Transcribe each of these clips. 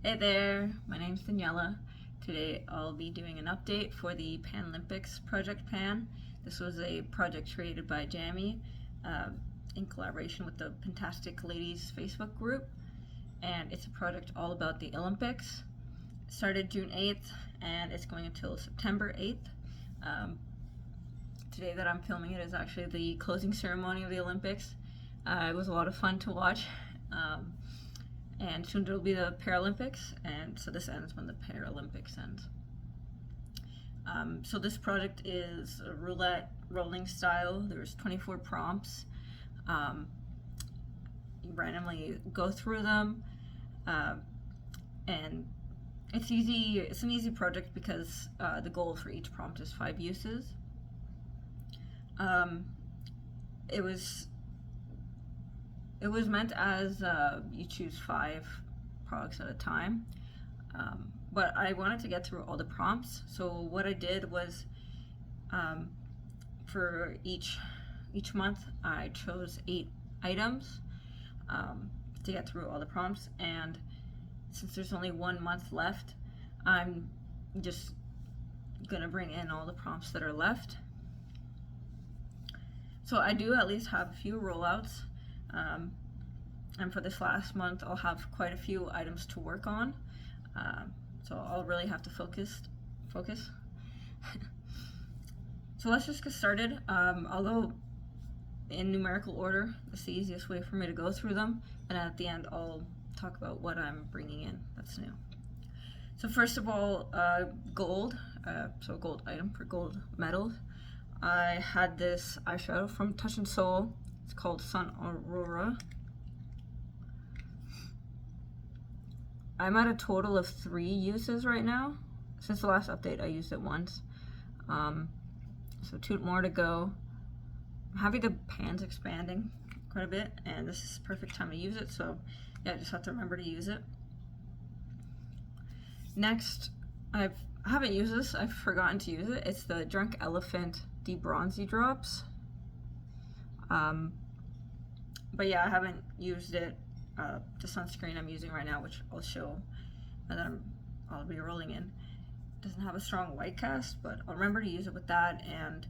Hey there, my name's Daniela. Today I'll be doing an update for the Panlympics Project Pan. This was a project created by Jamie in collaboration with the Fantastic Ladies Facebook group, and it's a project all about the Olympics. It started June 8th and it's going until September 8th. Today that I'm filming it is actually the closing ceremony of the Olympics. It was a lot of fun to watch. And soon it'll be the Paralympics, and so this ends when the Paralympics ends. So this project is a roulette rolling style. There's 24 prompts. You randomly go through them, and it's easy. It's an easy project because the goal for each prompt is 5 uses. It was meant as you choose 5 products at a time, but I wanted to get through all the prompts. So what I did was, for each month, I chose 8 items to get through all the prompts. And since there's only 1 month left, I'm just gonna bring in all the prompts that are left. So I do at least have a few rollouts. And for this last month, I'll have quite a few items to work on. So I'll really have to focus. So let's just get started. I'll go in numerical order. That's the easiest way for me to go through them. And at the end, I'll talk about what I'm bringing in that's new. So first of all, gold. So gold item for gold medals. I had this eyeshadow from Touch and Soul. It's called Sun Aurora. I'm at a total of 3 uses right now. Since the last update, I used it once. So 2 more to go. I'm happy the pan's expanding quite a bit, and this is the perfect time to use it, so yeah, I just have to remember to use it. Next, I haven't used this, I've forgotten to use it. It's the Drunk Elephant De-Bronzy Drops. But yeah, I haven't used it. The sunscreen I'm using right now, which I'll show, and then I'll be rolling in, doesn't have a strong white cast, but I'll remember to use it with that. And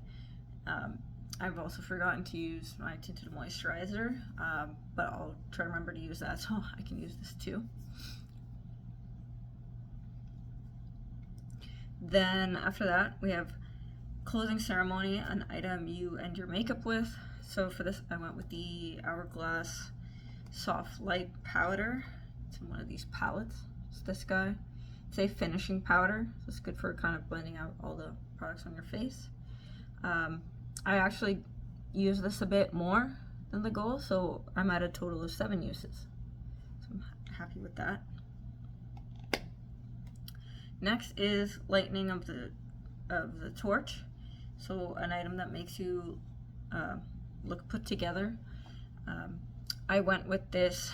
I've also forgotten to use my tinted moisturizer, but I'll try to remember to use that so I can use this too. Then after that, we have closing ceremony, an item you end your makeup with. So for this, I went with the Hourglass Soft Light Powder. It's in one of these palettes. It's this guy. It's a finishing powder, so it's good for kind of blending out all the products on your face. I actually use this a bit more than the goal, so I'm at a total of 7 uses. So I'm happy with that. Next is lightening of the torch. So an item that makes you look put together. I went with this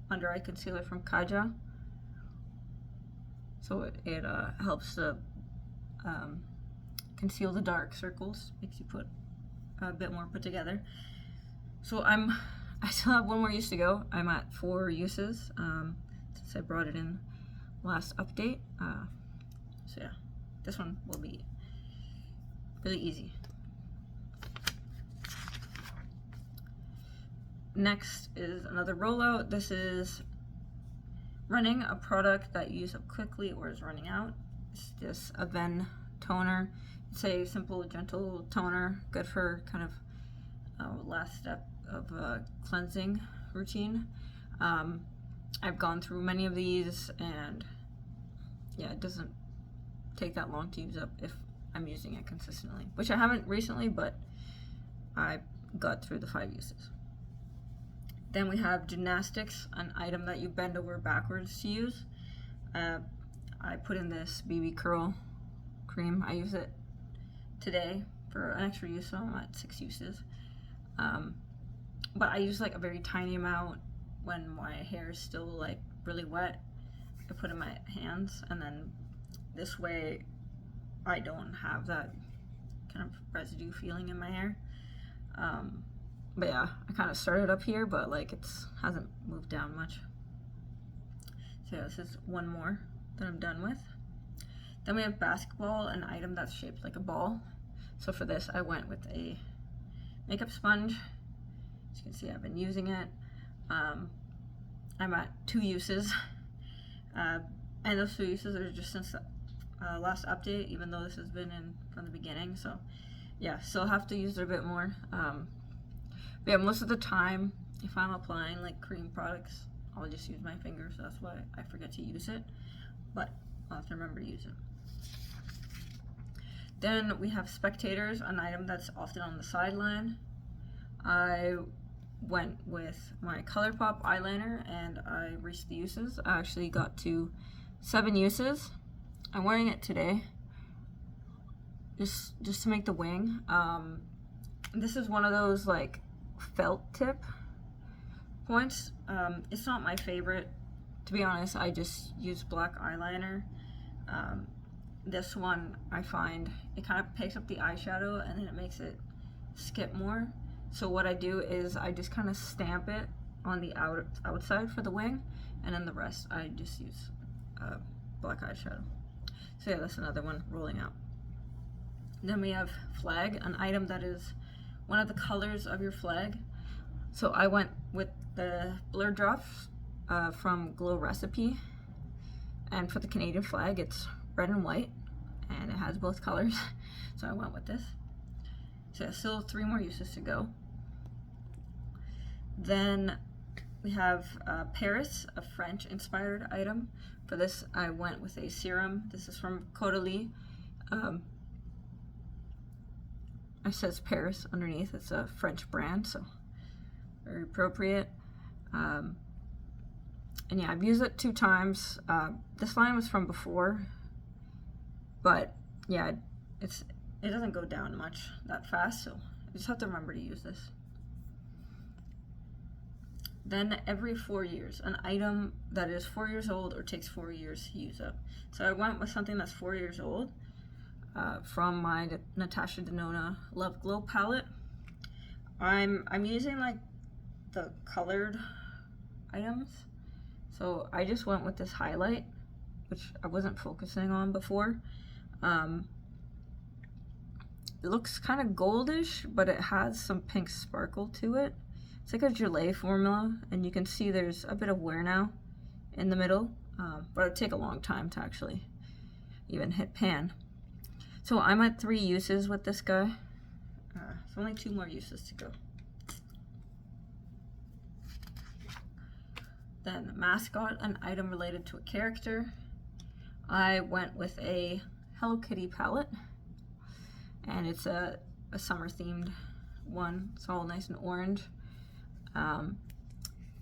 under eye concealer from Kaja. So it helps to conceal the dark circles, makes you put a bit more put together. So I still have 1 more use to go. I'm at 4 uses since I brought it in last update. So yeah, this one will be really easy. Next is another rollout. This is running a product that you use up quickly or is running out. It's this Aven toner. It's a simple, gentle toner, good for kind of last step of a cleansing routine. I've gone through many of these, and yeah, it doesn't take that long to use up if I'm using it consistently, which I haven't recently, but I got through the 5 uses. Then we have Gymnastics, an item that you bend over backwards to use. I put in this BB curl cream. I use it today for an extra use, so I'm at 6 uses. But I use like a very tiny amount when my hair is still like really wet. I put in my hands, and then this way I don't have that kind of residue feeling in my hair. But yeah, I kind of started up here, but like it hasn't moved down much. So yeah, this is one more that I'm done with. Then we have basketball, an item that's shaped like a ball. So for this, I went with a makeup sponge. As you can see, I've been using it. I'm at 2 uses. And those 2 uses are just since the last update, even though this has been in from the beginning. So yeah, still have to use it a bit more. But yeah, most of the time, if I'm applying like cream products, I'll just use my fingers. So that's why I forget to use it. But I'll have to remember to use it. Then we have spectators, an item that's often on the sideline. I went with my ColourPop eyeliner and I reached the uses. I actually got to 7 uses. I'm wearing it today just to make the wing. This is one of those like felt tip points. It's not my favorite, to be honest. I just use black eyeliner. This one, I find it kind of picks up the eyeshadow and then it makes it skip more. So what I do is I just kind of stamp it on the outside for the wing, and then the rest I just use black eyeshadow. So yeah, that's another one rolling out. Then we have flag, an item that is one of the colors of your flag. So I went with the blur drops from Glow Recipe, and for the Canadian flag it's red and white, and it has both colors. So I went with this. So yeah, still 3 more uses to go. Then we have Paris, a French-inspired item. For this, I went with a serum. This is from Caudalie. It says Paris underneath. It's a French brand, so very appropriate. And yeah, I've used it 2 times. This line was from before, but yeah, it doesn't go down much that fast, so I just have to remember to use this. Then every 4 years, an item that is 4 years old or takes 4 years to use up. So I went with something that's 4 years old from my Natasha Denona Love Glow palette. I'm using like the colored items. So I just went with this highlight, which I wasn't focusing on before. It looks kind of goldish, but it has some pink sparkle to it. It's like a gelée formula, and you can see there's a bit of wear now in the middle, but it'd take a long time to actually even hit pan. So I'm at 3 uses with this guy. So only 2 more uses to go. Then mascot, an item related to a character. I went with a Hello Kitty palette, and it's a summer themed one. It's all nice and orange.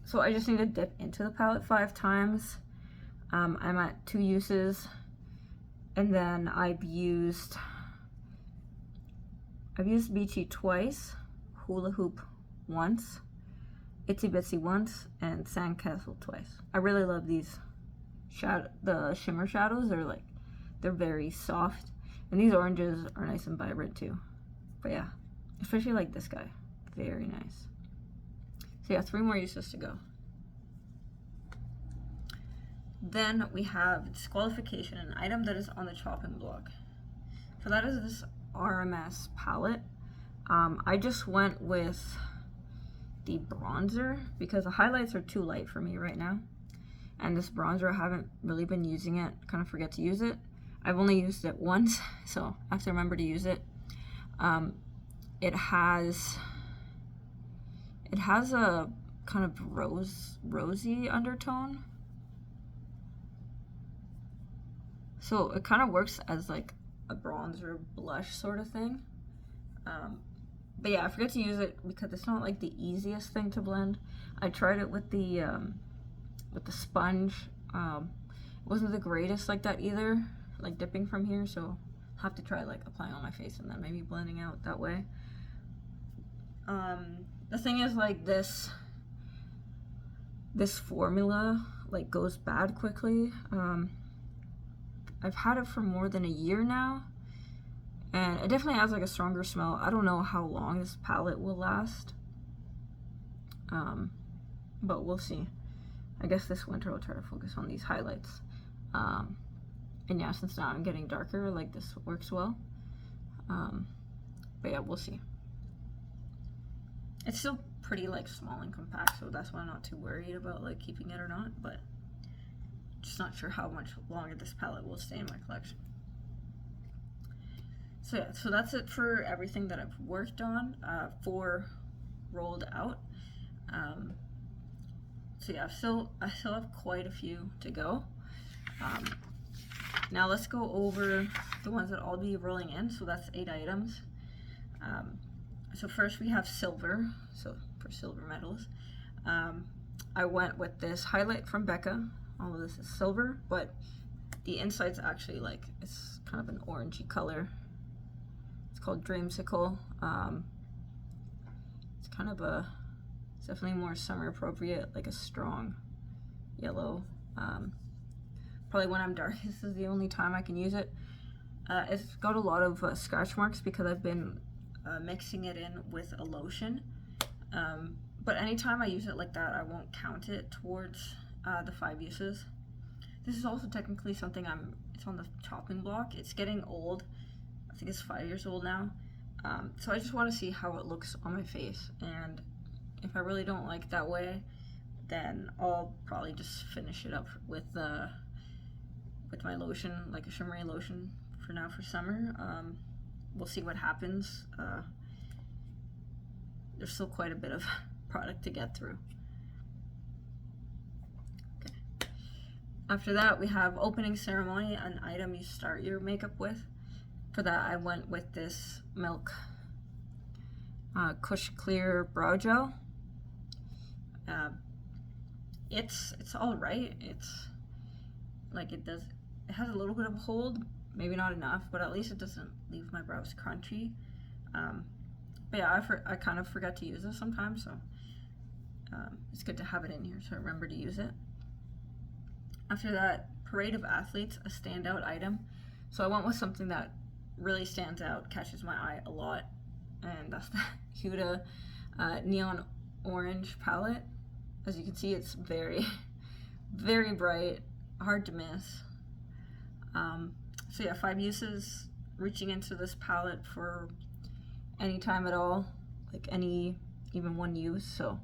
So I just need to dip into the palette 5 times. I'm at 2 uses, and then I've used Beachy twice, Hula Hoop once, Itsy Bitsy once, and Sandcastle twice. I really love these the shimmer shadows. They're very soft, and these oranges are nice and vibrant too. But yeah, especially like this guy, very nice. So yeah, 3 more uses to go. Then we have disqualification, an item that is on the chopping block. For that is this RMS palette. I just went with the bronzer because the highlights are too light for me right now. And this bronzer, I haven't really been using it, kind of forget to use it. I've only used it once, so I have to remember to use it. It has a kind of rosy undertone. So it kind of works as like a bronzer blush sort of thing. But yeah, I forget to use it because it's not like the easiest thing to blend. I tried it with the sponge. It wasn't the greatest like that either, like dipping from here, so I'll have to try like applying on my face and then maybe blending out that way. The thing is, like, this formula like goes bad quickly. I've had it for more than a year now, and it definitely has like a stronger smell. I don't know how long this palette will last, but we'll see. I guess this winter I'll try to focus on these highlights. And yeah, since now I'm getting darker, like this works well. But yeah, we'll see. It's still pretty like small and compact, so that's why I'm not too worried about like keeping it or not, but just not sure how much longer this palette will stay in my collection. So yeah, so that's it for everything that I've worked on, 4 rolled out. So yeah, I still have quite a few to go. Now let's go over the ones that I'll be rolling in. So that's 8 items. So first we have silver, so for silver medals. I went with this highlight from Becca. All of this is silver, but the inside's actually like, it's kind of an orangey color. It's called Dreamsicle. It's kind of it's definitely more summer appropriate, like a strong yellow. Probably when I'm dark, this is the only time I can use it. It's got a lot of scratch marks because I've been mixing it in with a lotion. But anytime I use it like that, I won't count it towards the 5 uses. This is also technically something it's on the chopping block. It's getting old. I think it's 5 years old now. So I just want to see how it looks on my face. And if I really don't like it that way, then I'll probably just finish it up with my lotion, like a shimmery lotion for now for summer. We'll see what happens. There's still quite a bit of product to get through. Okay. After that, we have opening ceremony, an item you start your makeup with. For that, I went with this Milk Cush Clear Brow Gel. It's all right. It's like it has a little bit of a hold, maybe not enough, but at least it doesn't leave my brows crunchy. But yeah, I kind of forget to use this sometimes, so it's good to have it in here so I remember to use it. After that, Parade of Athletes, a standout item. So I went with something that really stands out, catches my eye a lot, and that's the Huda Neon Orange palette. As you can see, it's very, very bright, hard to miss. So yeah, 5 uses, reaching into this palette for any time at all, like even 1 use. So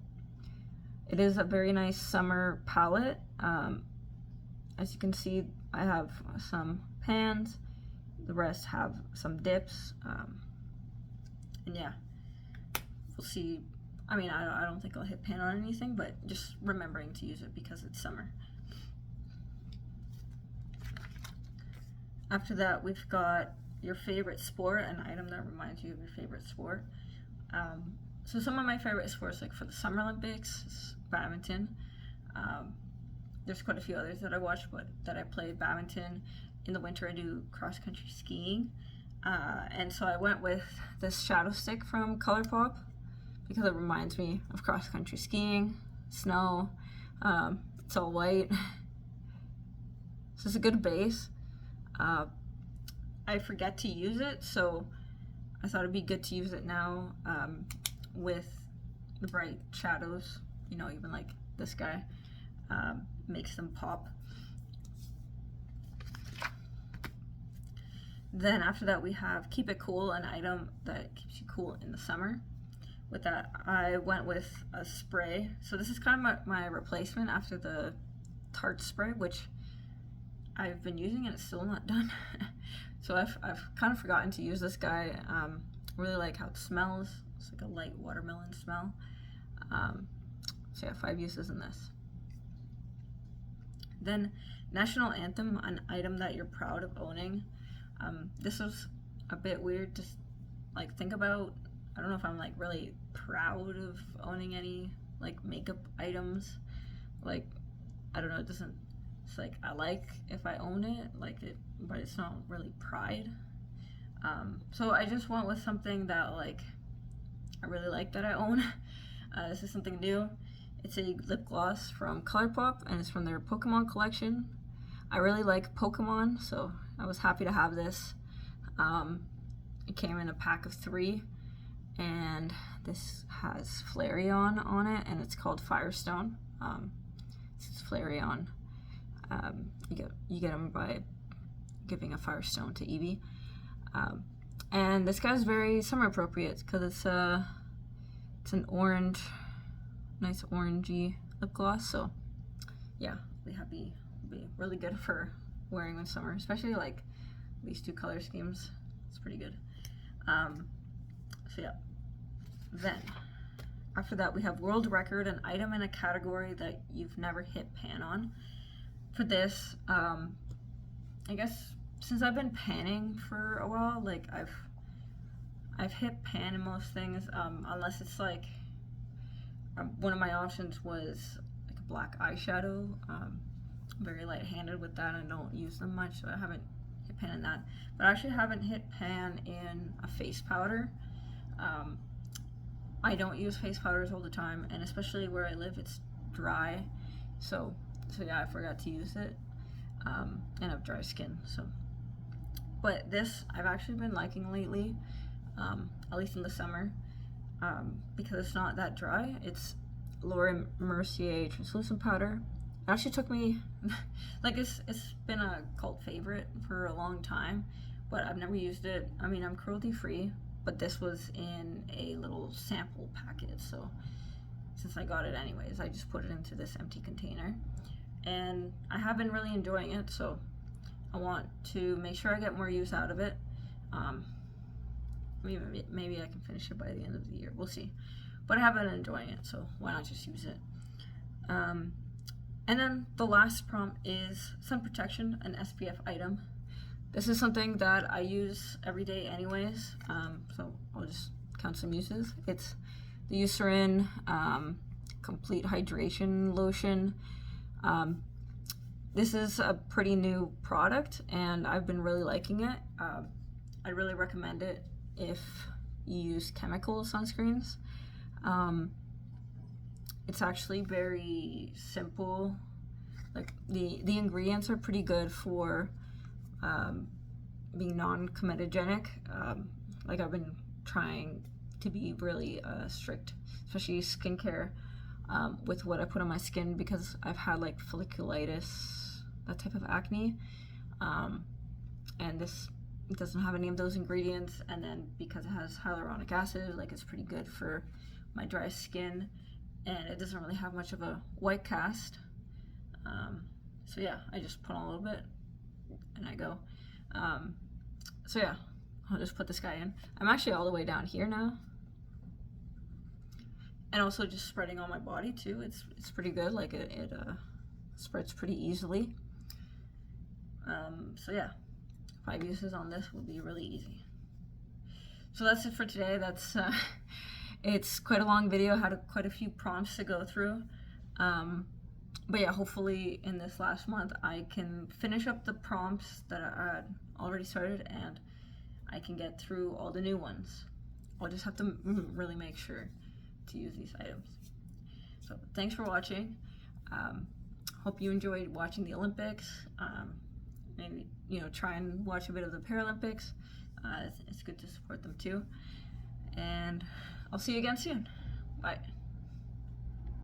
it is a very nice summer palette. As you can see, I have some pans, the rest have some dips, and yeah, we'll see. I mean, I don't think I'll hit pan on anything, but just remembering to use it because it's summer. After that, we've got your favorite sport, an item that reminds you of your favorite sport. So some of my favorite sports, like for the Summer Olympics, is badminton. There's quite a few others that I watch, but that I played badminton. In the winter, I do cross-country skiing. And so I went with this shadow stick from ColourPop because it reminds me of cross-country skiing, snow. It's all white. So it's a good base. I forget to use it, so I thought it'd be good to use it now with the bright shadows, you know, even like this guy makes them pop. Then after that we have Keep It Cool, an item that keeps you cool in the summer. With that, I went with a spray. So this is kind of my replacement after the Tarte spray, which I've been using and it's still not done. So I've kind of forgotten to use this guy. Really like how it smells. It's like a light watermelon smell. So yeah, 5 uses in this. Then National Anthem, an item that you're proud of owning. This was a bit weird to like think about. I don't know if I'm like really proud of owning any like makeup items. Like, I don't know, it's like I like if I own it, like it, but it's not really pride. So I just went with something that like I really like that I own. This is something new. It's a lip gloss from ColourPop and it's from their Pokemon collection. I really like Pokemon, so I was happy to have this. It came in a pack of 3, and this has Flareon on it, and it's called Firestone. It's flary on. You get them by giving a Firestone to Evie. And this guy's very summer appropriate because it's an orange, nice orangey lip gloss. So yeah, it'll be really good for wearing in summer, especially like these two color schemes. It's pretty good. So yeah, then after that we have world record, an item in a category that you've never hit pan on. For this, I guess since I've been panning for a while, like I've hit pan in most things, unless it's like one of my options was like a black eyeshadow. I'm very light-handed with that. I don't use them much, so I haven't hit pan in that. But I actually haven't hit pan in a face powder. I don't use face powders all the time, and especially where I live, it's dry. So yeah, I forgot to use it, and I have dry skin. So, but this I've actually been liking lately, at least in the summer, because it's not that dry. It's Laura Mercier translucent powder. It actually took me, like it's been a cult favorite for a long time, but I've never used it. I mean, I'm cruelty free, but this was in a little sample packet, so since I got it anyways, I just put it into this empty container, and I have been really enjoying it, so I want to make sure I get more use out of it. Maybe I can finish it by the end of the year, we'll see, but I have been enjoying it, so why not just use it. And then the last prompt is sun protection, an SPF item. This is something that I use every day anyways, so I'll just count some uses. It's the Eucerin Complete Hydration Lotion. This is a pretty new product, and I've been really liking it. I really recommend it if you use chemical sunscreens. It's actually very simple. Like the ingredients are pretty good for being non-comedogenic. Like I've been trying to be really strict, especially skincare, with what I put on my skin, because I've had like folliculitis, that type of acne, and this doesn't have any of those ingredients. And then because it has hyaluronic acid, like it's pretty good for my dry skin, and it doesn't really have much of a white cast. So yeah, I just put on a little bit and I go. So yeah, I'll just put this guy in. I'm actually all the way down here now, and also just spreading on my body too. It's pretty good. Like it spreads pretty easily. So yeah, 5 uses on this will be really easy. So that's it for today. That's it's quite a long video. Had quite a few prompts to go through. But yeah, hopefully in this last month I can finish up the prompts that I had already started, and I can get through all the new ones. I'll just have to really make sure to use these items. So thanks for watching. Hope you enjoyed watching the Olympics. Maybe, try and watch a bit of the Paralympics. It's good to support them too. And I'll see you again soon. Bye.